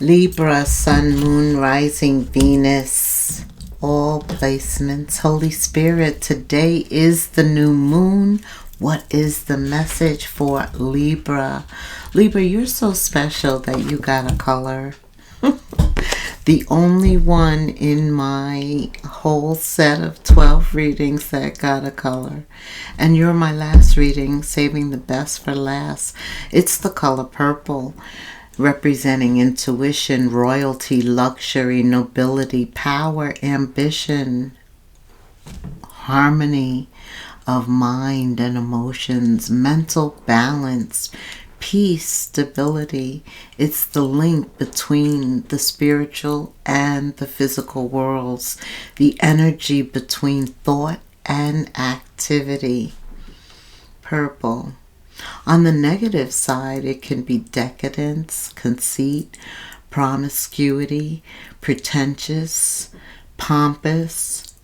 Libra, Sun, Moon, Rising, Venus, all placements. Holy Spirit, today is the new moon. What is the message for Libra? Libra, you're so special that you got a color. The only one in my whole set of 12 readings that got a color. And you're my last reading, saving the best for last. It's the color purple, representing intuition, royalty, luxury, nobility, power, ambition, harmony of mind and emotions, mental balance, peace, stability. It's the link between the spiritual and the physical worlds, the energy between thought and activity. Purple. On the negative side, it can be decadence, conceit, promiscuity, pretentious, pompous,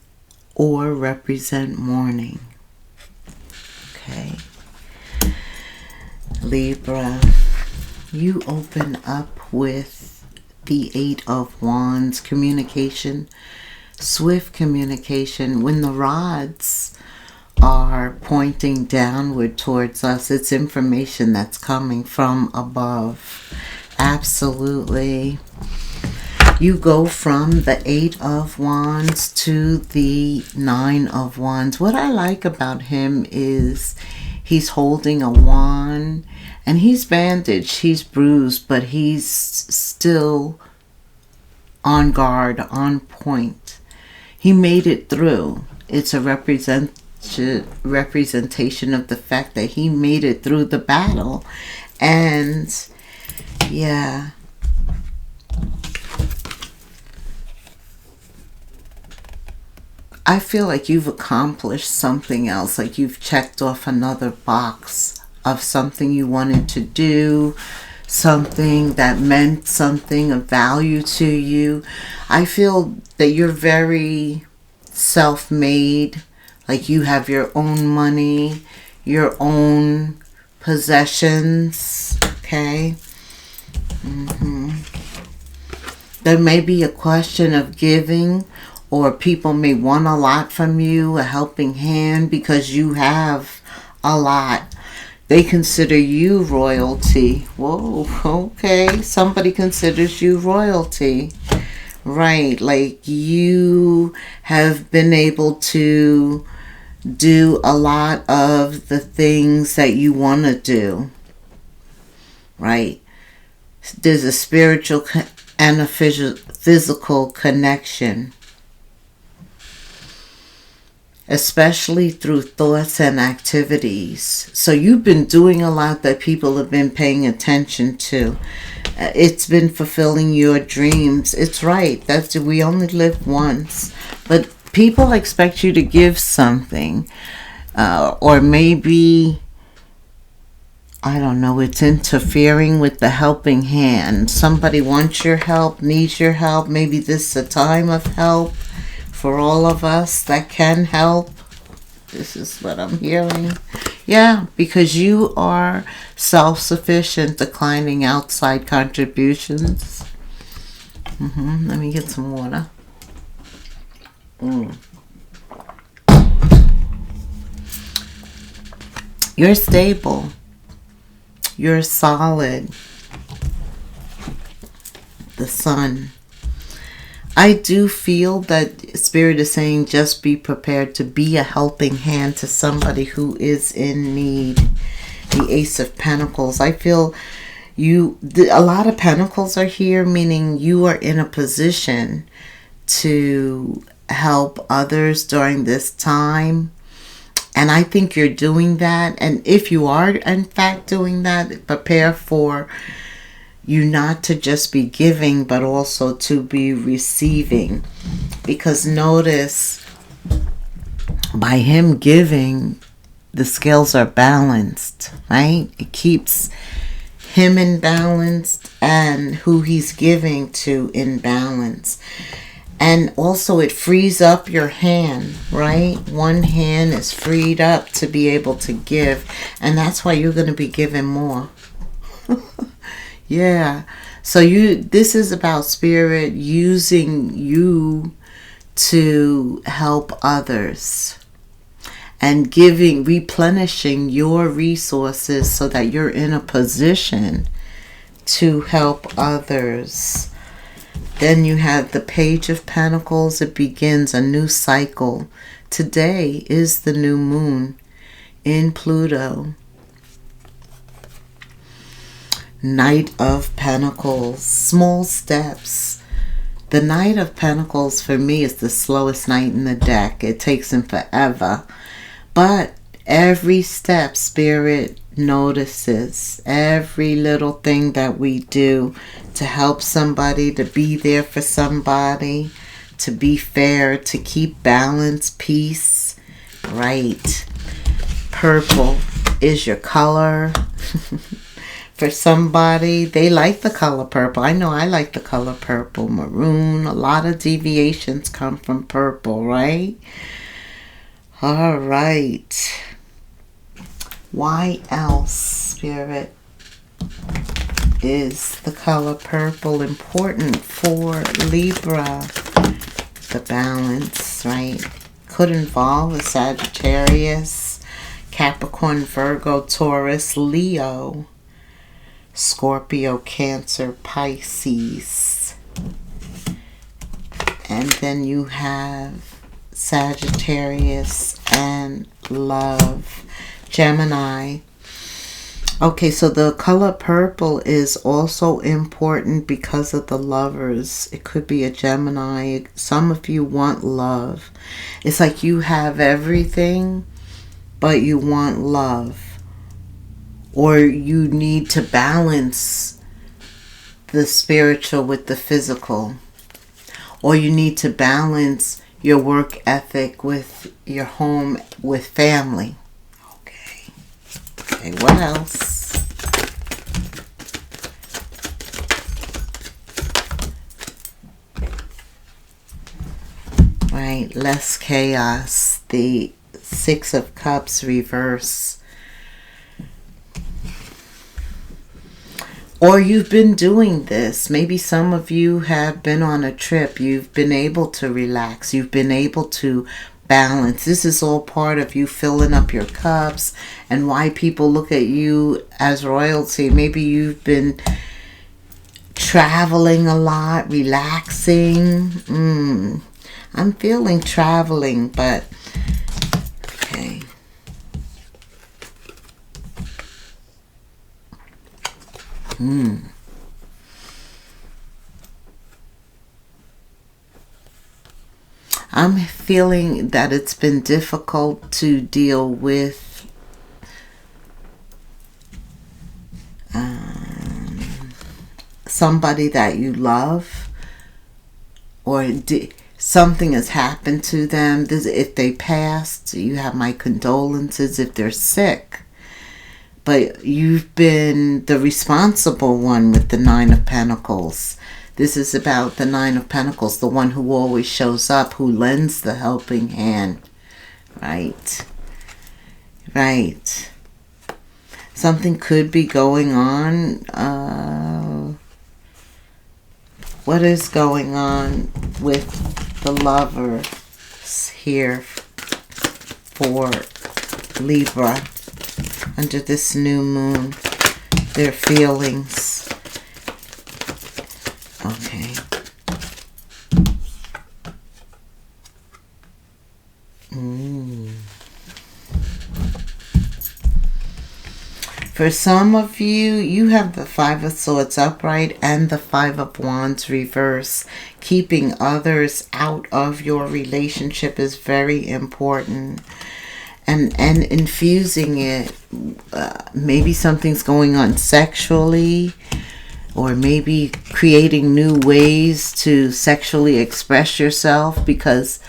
or represent mourning. Okay. Libra, you open up with the 8 of Wands, communication, swift communication. When the rods are pointing downward towards us, it's information that's coming from above. Absolutely. You go from the 8 of Wands to the 9 of Wands. What I like about him is he's holding a wand and he's bandaged, he's bruised, but he's still on guard, on point. He made it through. It's a representation of the fact that he made it through the battle. And yeah, I feel like you've accomplished something else, like you've checked off another box of something you wanted to do, something that meant something of value to you. I feel that you're very self-made, like you have your own money, your own possessions, okay? There may be a question of giving, or people may want a lot from you, a helping hand, because you have a lot. They consider you royalty. Whoa, okay. Somebody considers you royalty. Right, like you have been able to do a lot of the things that you want to do. Right? There's a spiritual and a physical connection, especially through thoughts and activities. So you've been doing a lot that people have been paying attention to. It's been fulfilling your dreams. It's right. We only live once. But people expect you to give something. Or maybe, I don't know, it's interfering with the helping hand. Somebody wants your help, needs your help. Maybe this is a time of help for all of us that can help. This is what I'm hearing. Yeah, because you are self-sufficient, declining outside contributions. Let me get some water. You're stable. You're solid. The Sun. I do feel that Spirit is saying just be prepared to be a helping hand to somebody who is in need. The Ace of Pentacles. I feel a lot of pentacles are here, meaning you are in a position to help others during this time. And I think you're doing that. And if you are in fact doing that, prepare for you not to just be giving, but also to be receiving. Because notice, by him giving, the scales are balanced, right? It keeps him in balance and who he's giving to in balance. And also it frees up your hand, right? One hand is freed up to be able to give. And that's why you're going to be giving more. Yeah. So this is about Spirit using you to help others and replenishing your resources so that you're in a position to help others. Then you have the Page of Pentacles. It begins a new cycle. Today is the new moon in Pluto. Knight of Pentacles. Small steps. The Knight of Pentacles for me is the slowest knight in the deck. It takes him forever. But every step Spirit notices. Every little thing that we do to help somebody, to be there for somebody, to be fair, to keep balance, peace. Right. Purple is your color. For somebody, they like the color purple. I know I like the color purple. Maroon, a lot of deviations come from purple, right? All right. Why else, Spirit, is the color purple important for Libra? The balance, right? Could involve a Sagittarius, Capricorn, Virgo, Taurus, Leo, Scorpio, Cancer, Pisces. And then you have Sagittarius and Love, Gemini. Okay, so the color purple is also important because of the lovers. It could be a Gemini. Some of you want love. It's like you have everything, but you want love. Or you need to balance the spiritual with the physical. Or you need to balance your work ethic with your home, with family. Okay. Okay, what else? Right, less chaos. The Six of Cups reverse. Or you've been doing this. Maybe some of you have been on a trip. You've been able to relax. You've been able to balance. This is all part of you filling up your cups and why people look at you as royalty. Maybe you've been traveling a lot, relaxing. I'm feeling traveling, but okay. I'm feeling that it's been difficult to deal with somebody that you love, or something has happened to them. If they passed, you have my condolences. If they're sick, but you've been the responsible one with the Nine of Pentacles. This is about the Nine of Pentacles, the one who always shows up, who lends the helping hand. Right? Right. Something could be going on. What is going on with the lovers here for Libra under this new moon? Their feelings. Okay. For some of you, you have the Five of Swords upright and the Five of Wands reverse. Keeping others out of your relationship is very important. And infusing it, maybe something's going on sexually, or maybe creating new ways to sexually express yourself, because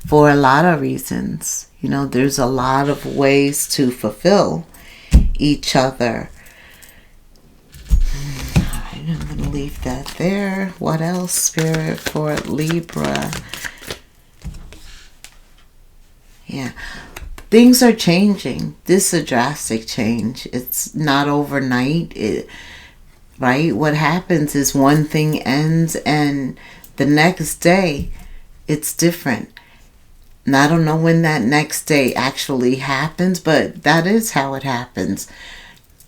for a lot of reasons, there's a lot of ways to fulfill each other. Alright, I'm going to leave that there. What else, Spirit, for Libra? Yeah. Things are changing. This is a drastic change. It's not overnight. right? What happens is one thing ends and the next day it's different. And I don't know when that next day actually happens, but that is how it happens.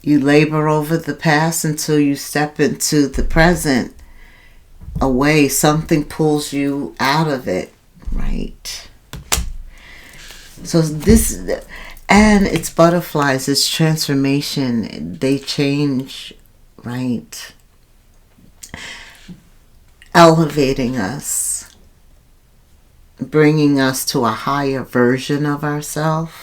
You labor over the past until you step into the present. Away, something pulls you out of it, right? So this, and it's butterflies, it's transformation. They change, right? Elevating us, bringing us to a higher version of ourselves.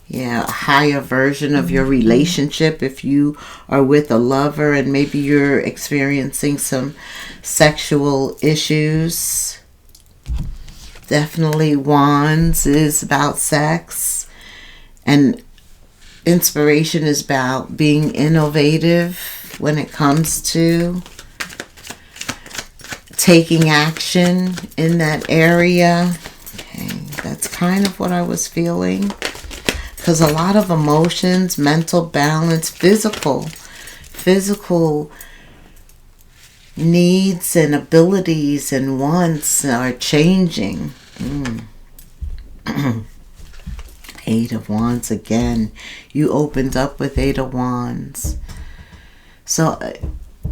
Yeah, a higher version of your relationship. If you are with a lover and maybe you're experiencing some sexual issues, definitely Wands is about sex, and inspiration is about being innovative when it comes to taking action in that area. Okay, that's kind of what I was feeling. Because a lot of emotions, mental balance, physical needs and abilities and wants are changing. Eight of Wands again. You opened up with Eight of Wands. So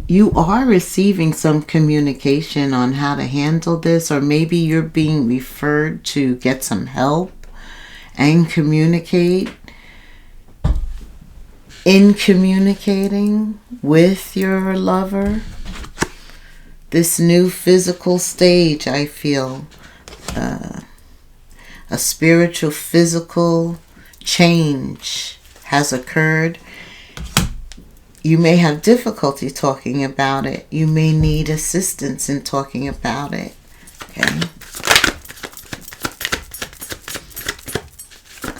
you are receiving some communication on how to handle this, or maybe you're being referred to get some help and communicate. In communicating with your lover, this new physical stage, I feel a spiritual physical change has occurred. You may have difficulty talking about it. You may need assistance in talking about it. Okay.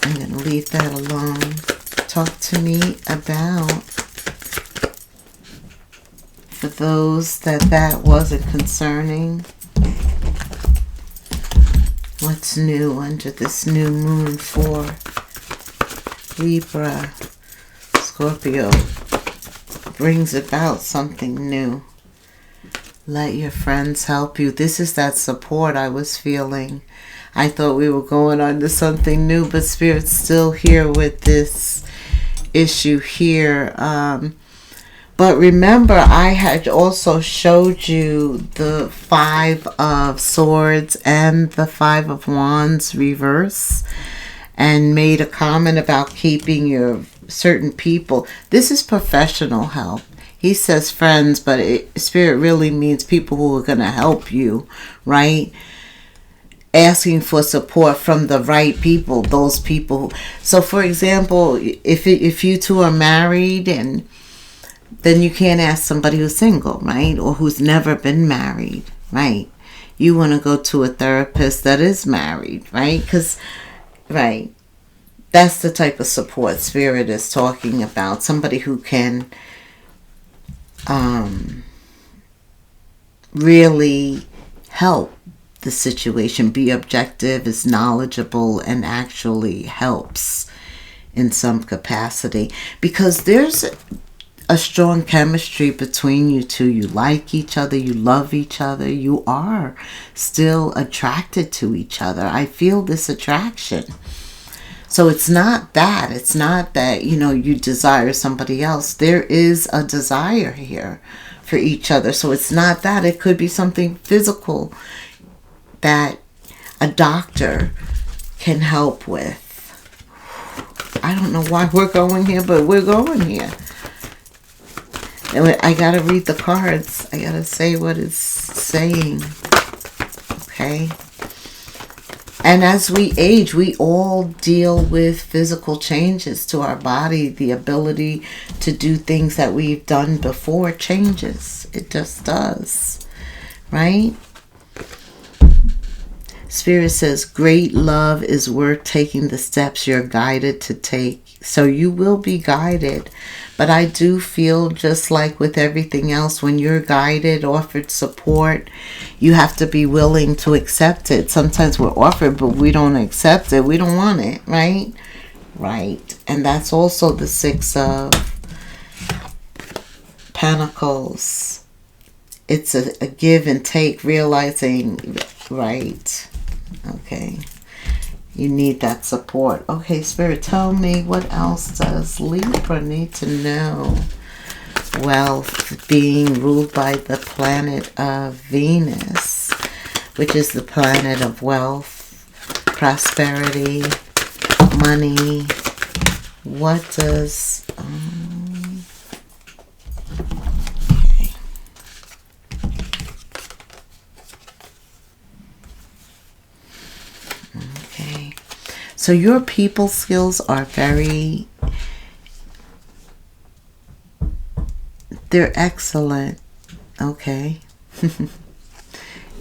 I'm going to leave that alone. Talk to me about, for those that wasn't concerning, what's new under this new moon for Libra, Scorpio, brings about something new. Let your friends help you. This is that support I was feeling. I thought we were going on to something new, but Spirit's still here with this issue here. But remember, I had also showed you the Five of Swords and the Five of Wands reverse, and made a comment about keeping your certain people. This is professional help. He says friends, but Spirit really means people who are going to help you, right? Asking for support from the right people, those people. So, for example, if you two are married, and then you can't ask somebody who's single, right? Or who's never been married, right? You want to go to a therapist that is married, right? Because, right, that's the type of support Spirit is talking about. Somebody who can really help the situation, be objective, is knowledgeable, and actually helps in some capacity. Because there's a strong chemistry between you two. You like each other, you love each other, you are still attracted to each other. I feel this attraction. So it's not that, you desire somebody else. There is a desire here for each other. So it's not that. It could be something physical that a doctor can help with. I don't know why we're going here, but we're going here. And I gotta read the cards. I gotta say what it's saying. Okay? And as we age, we all deal with physical changes to our body. The ability to do things that we've done before changes. It just does. Right? Spirit says, great love is worth taking the steps you're guided to take. So you will be guided. But I do feel, just like with everything else, when you're guided, offered support, you have to be willing to accept it. Sometimes we're offered, but we don't accept it. We don't want it, right? Right. And that's also the Six of Pentacles. It's a give and take, realizing, right? Okay. You need that support. Okay, Spirit, tell me, what else does Libra need to know? Wealth, being ruled by the planet of Venus, which is the planet of wealth, prosperity, money. What does... okay. Okay. So your people skills are very... they're excellent. Okay.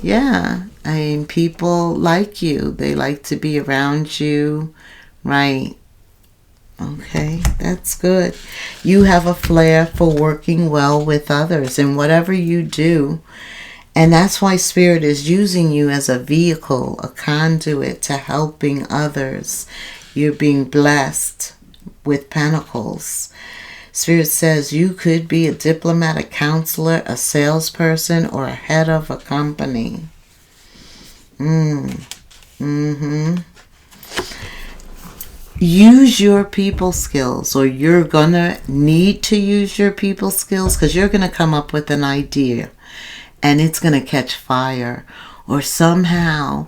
Yeah. I mean, people like you. They like to be around you. Right. Okay. That's good. You have a flair for working well with others in whatever you do. And that's why Spirit is using you as a vehicle, a conduit to helping others. You're being blessed with pentacles. Spirit says you could be a diplomat, a counselor, a salesperson, or a head of a company. Use your people skills, or you're going to need to use your people skills, because you're going to come up with an idea and it's going to catch fire, or somehow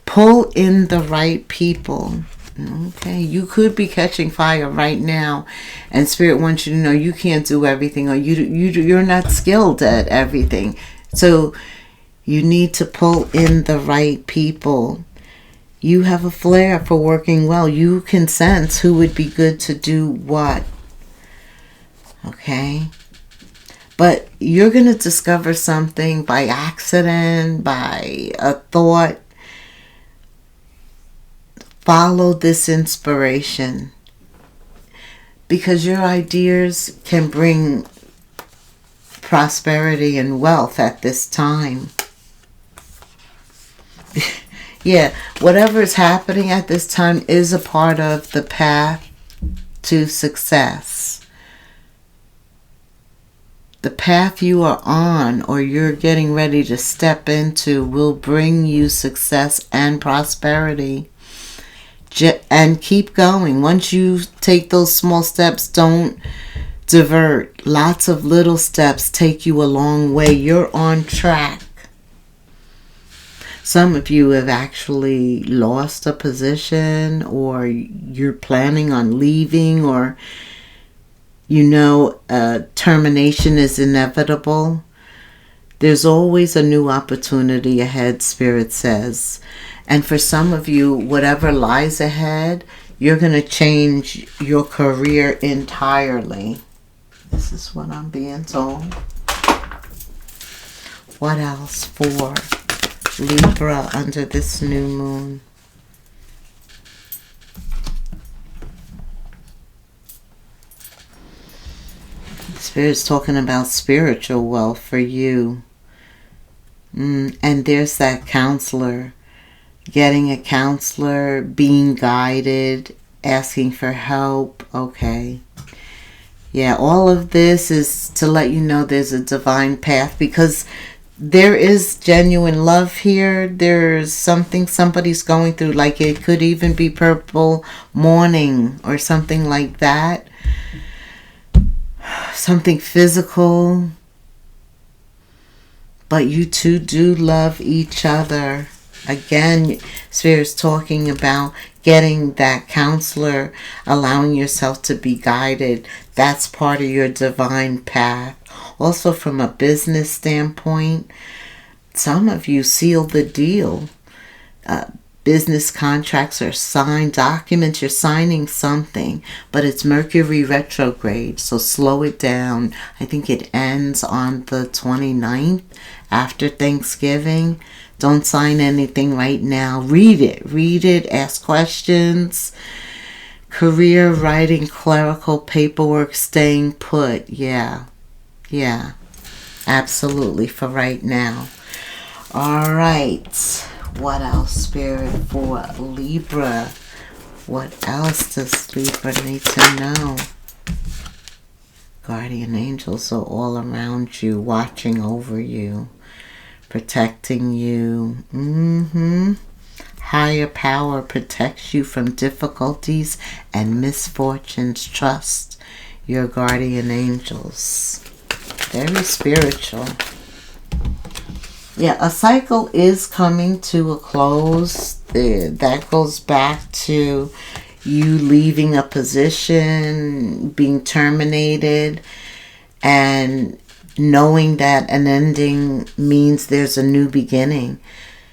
pull in the right people. Okay, you could be catching fire right now, and Spirit wants you to know you can't do everything, or you're not skilled at everything. So you need to pull in the right people. You have a flair for working well. You can sense who would be good to do what. Okay? But you're going to discover something by accident, by a thought. Follow this inspiration, because your ideas can bring prosperity and wealth at this time. Yeah, whatever is happening at this time is a part of the path to success. The path you are on, or you're getting ready to step into, will bring you success and prosperity. And keep going. Once you take those small steps, don't divert. Lots of little steps take you a long way. You're on track. Some of you have actually lost a position, or you're planning on leaving, or termination is inevitable. There's always a new opportunity ahead, Spirit says. And for some of you, whatever lies ahead, you're going to change your career entirely. This is what I'm being told. What else for Libra under this new moon? Spirit's talking about spiritual wealth for you. And there's that counselor. Getting a counselor, being guided, asking for help. Okay. Yeah, all of this is to let you know there's a divine path, because there is genuine love here. There's something somebody's going through, like it could even be purple mourning or something like that. Something physical. But you two do love each other. Again, Spirit's talking about getting that counselor, allowing yourself to be guided. That's part of your divine path. Also, from a business standpoint, some of you sealed the deal. Business contracts are signed, documents, you're signing something, but it's Mercury retrograde, so slow it down. I think it ends on the 29th after Thanksgiving. Don't sign anything right now. Read it, ask questions. Career, writing, clerical, paperwork, staying put. Yeah, absolutely, for right now. All right. What else, Spirit, for Libra? What else does Libra need to know? Guardian angels are all around you, watching over you, protecting you. Higher power protects you from difficulties and misfortunes. Trust your guardian angels. Very spiritual. Yeah, a cycle is coming to a close. That goes back to you leaving a position, being terminated, and knowing that an ending means there's a new beginning.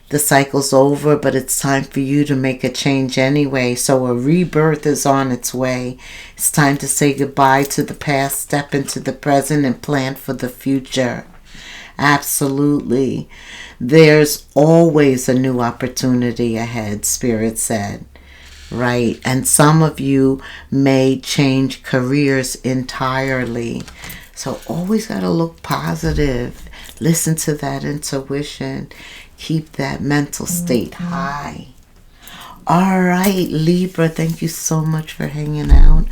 The cycle's over, but it's time for you to make a change anyway. So a rebirth is on its way. It's time to say goodbye to the past, step into the present, and plan for the future. Absolutely. There's always a new opportunity ahead, Spirit said. Right. And some of you may change careers entirely. So always got to look positive. Listen to that intuition. Keep that mental state high. All right, Libra, thank you so much for hanging out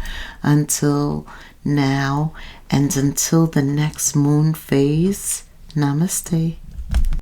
until now. And until the next moon phase, namaste.